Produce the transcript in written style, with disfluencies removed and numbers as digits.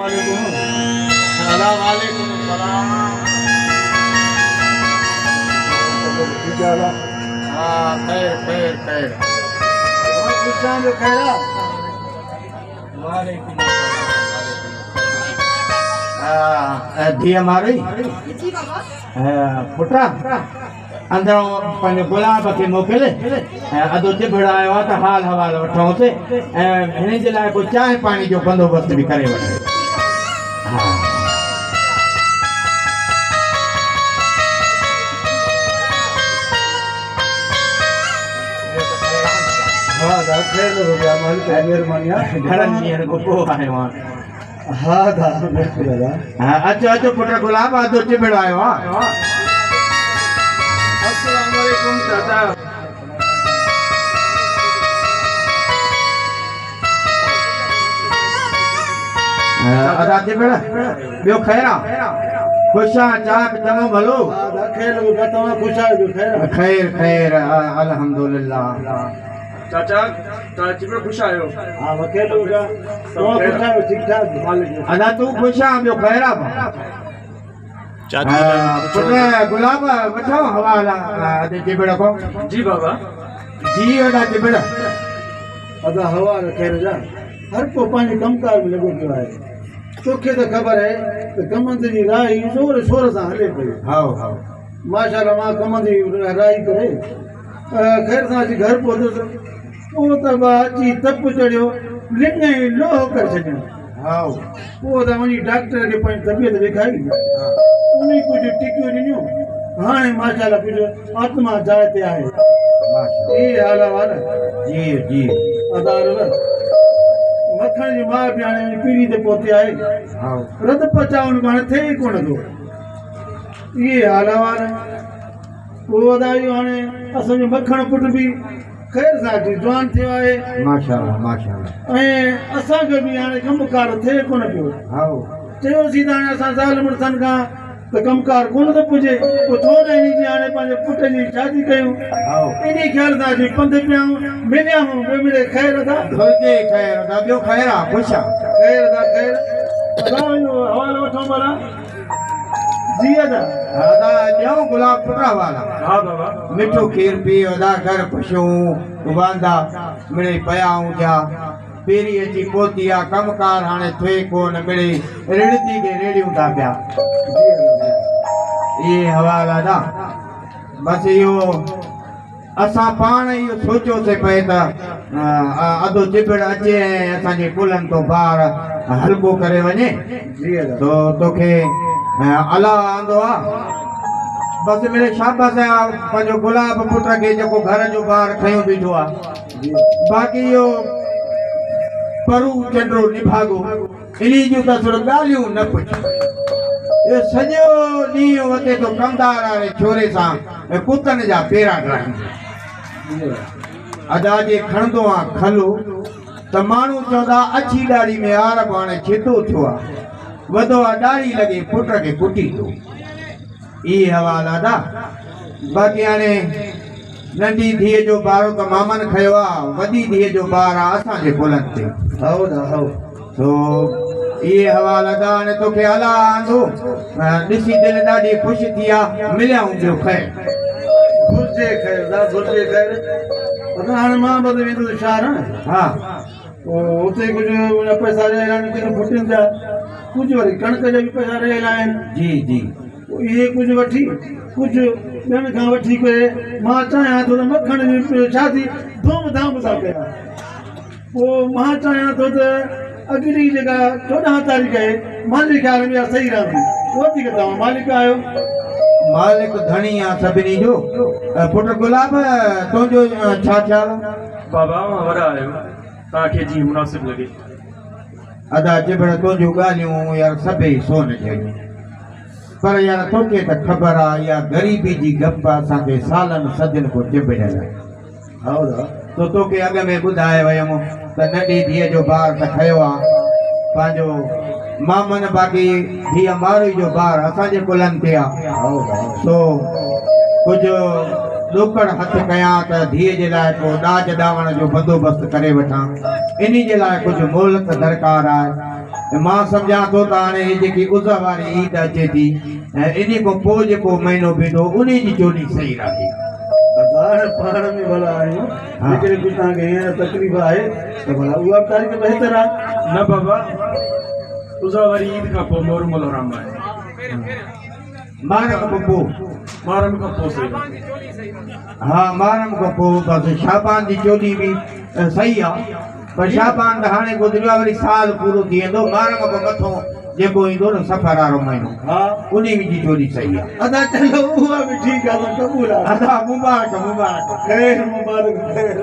वालेकुम सलाम। हाँ खैर खैर खैर जो खैरा धी हमारी पुटा अंदर पंहिंजो गुलाब खे मोकिले अधो चिबड़ आयो आहे त हाल हवाल वठोसि ऐं हिन जे लाइ को चांहि पाणी जो बंदोबस्त बि करे वठे। अचो अचो पुट गुलाब अधो चिबड़ आयो आहे। अस्सलाम वालेकुम चाचा। अदा चिबड़ ॿियो खैरा खुशा चाक चङो भलो खैर खैर अल्हम्दुलिल्लाह। चाचा चिबड़ खुश आयो। हां वकेल होगा तो खुश आयो ठीक ठाक अदा तू खुश आ ॿियो खैरा पुटे गुलाब वठो हवाला अदे चिबड़ को। जी बाबा जी अदा चिबड़ अदा हवा खैर जा हर को पानी कमकार में लगो पियो है तोखे तो खबर है तो कमंद जी राई जोर शोर से हले पई। हां हां माशाल्लाह मां कमंद जी राई करे खैर सा जी घर पहुंचो वो तो बाजी तप चढ़ियो लिंग लोह कर छॾियो। हां वो तो वनी डॉक्टर के पास तबीयत दिखाई उन्हीं कुछ टिकियो ॾिनियो हाणे माशाल्लाह कुछ आत्मा जाए ते आहे माशाल्लाह ये हाल वाला जी जी अदार मखण जी मां भी हाणे पीढ़ी ते पहुती आहे। हां रद पचाउन हाणे थे कोन थो ये हाल वाला वो अदायो हाणे असांजो मखण पुट भी खैर साथी जवान थियो आहे माशाल्लाह माशाल्लाह ऐं असांखे बि हाणे कमकार थिए कोन पियो। हां चयो सीधा हाणे असां ज़ाल मुड़सनि खां त कमकार कोन थो पुॼे पोइ थो न इन जी हाणे पंहिंजे पुट जी शादी कयूं इन ख़्याल सां अची पंधु पियाऊं मिलियाऊं ॿियो मिले ख़ैर अदा घुरिजे खैर अदा ॿियो खैर आहे ख़ुशि आहे ख़ैर अदा ख़ैर अदा इहो हवालो वठो भला जी अदा अदा ॾियूं गुलाब पुटा वाला। हा बाबा मिठो खीर पी अदा घर खुशियूं वांदा मिड़े पयाऊं थिया पेरी अची पहुती आहे कमकार हाणे थिए कोन मिड़े रिड़ती के रेड़ियूं था पिया ये हवाला दा बस इहो असां पाण इहो सोचियोसीं पए त अधो चिबड़ अचे ऐं असांजे कुलनि तो बार हल्को करे वञे तो तोखे अला आंदो आहे बस मेरे शाबाश पंहिंजो गुलाब पुट खे जेको घर जो ॿार खयो बीठो आहे बाक़ी इहो परू चंडो निभागो इन जूं त थोरो ॻाल्हियूं न पुछ ये सॼो ॾींहुं वते तो कमदार वारे छोरे सां कुतनि जा पेरा ड्राईंदो अदा जे खणंदो आहे खलो त माण्हू चवंदा अछी ॾाढ़ी में आर हाणे छितो थियो आहे वधो आहे ॾाढ़ी लॻे पुट खे कुटी थो ये हवाला दा बाक़ी हाणे नंढी धीअ जो ॿारो त मामनि खयो आहे वॾी धीअ जो ॿार आहे असांजे कुलनि ते हओ दा हओ तो ये हवाला दा हाणे तोखे अला आंदो ॾिसी दिलि ॾाढी ख़ुशि थी आहे मिलियाऊं ॿियो खैर घुरिजे ख़ैर दा घुरिजे ख़ैर असां हाणे मां बदि वेंदुसि शहर हा उते कुझु पैसा रहियल आहिनि कुझु फुटियुनि जा कुझु वरी कणिक जा बि पैसा रहियल आहिनि जी जी इहे कुझु वठी कुझु ॿियनि खां वठी करे मां चाहियां थो त मखण जी शादी धूम धाम सां कयां पोइ मां चाहियां थो त अॻिली जेका 14 तारीख़ आहे मुंहिंजे ख़्याल में सही रहंदी वधीक तव्हां मालिक आहियो मालिक धणी आहे सभिनी जो पुट गुलाब तुंहिंजो छा ख़्याल आहे बाबा वॾा आहियो तव्हांखे जीअं मुनासिब लॻे अदा चिबड़ तुंहिंजूं ॻाल्हियूं यार सभई सोन जहिड़ियूं पर यार तोखे त ख़बर आहे इहा ग़रीबी जी गप असांखे सालनि सदियुनि खां चिबड़ियल आहे तो तोखे अॻ में ॿुधाए वियुमि त नंढी धीअ जो ॿार त खयो आहे पंहिंजो मामन बाक़ी धीअ मारी जो ॿार असांजे कुलनि ते आहे सो कुझु ॾोकड़ हथ कयां त धीअ जे लाइ को ॾाज ॾावण जो बंदोबस्तु करे वठां इन जे लाइ कुझु मोहलत दरकार आहे मां सम्झां थो त हाणे ही जेकी उज़ वारी ईद अचे थी ऐं इन खां पोइ जेको महीनो बीठो उन जी चोली सही रहे हाणे पाण में भला आहियूं लेकिन कुझु तव्हांखे हींअर तकलीफ़ आहे त भला उहा बि तारीख़ बहितर आहे न बाबा उज़ा वारी ईद खां पोइ मोर मोलराम आहे मारम खां पोइ मारम खां पोइ सही हा मारम खां पोइ बसि शाबान जी चोली बि सही आहे पर शाबान त हाणे गुज़रियो आहे वरी साल पूरो थी वेंदो मारम खां मथां जेको ईंदो न सफ़र वारो महीनो हा उन जी चोली सही आहे अदा चलो उहा बि ठीकु आहे क़बूल आहे अदा मुबारक मुबारक ख़ैर मुबारक ख़ैर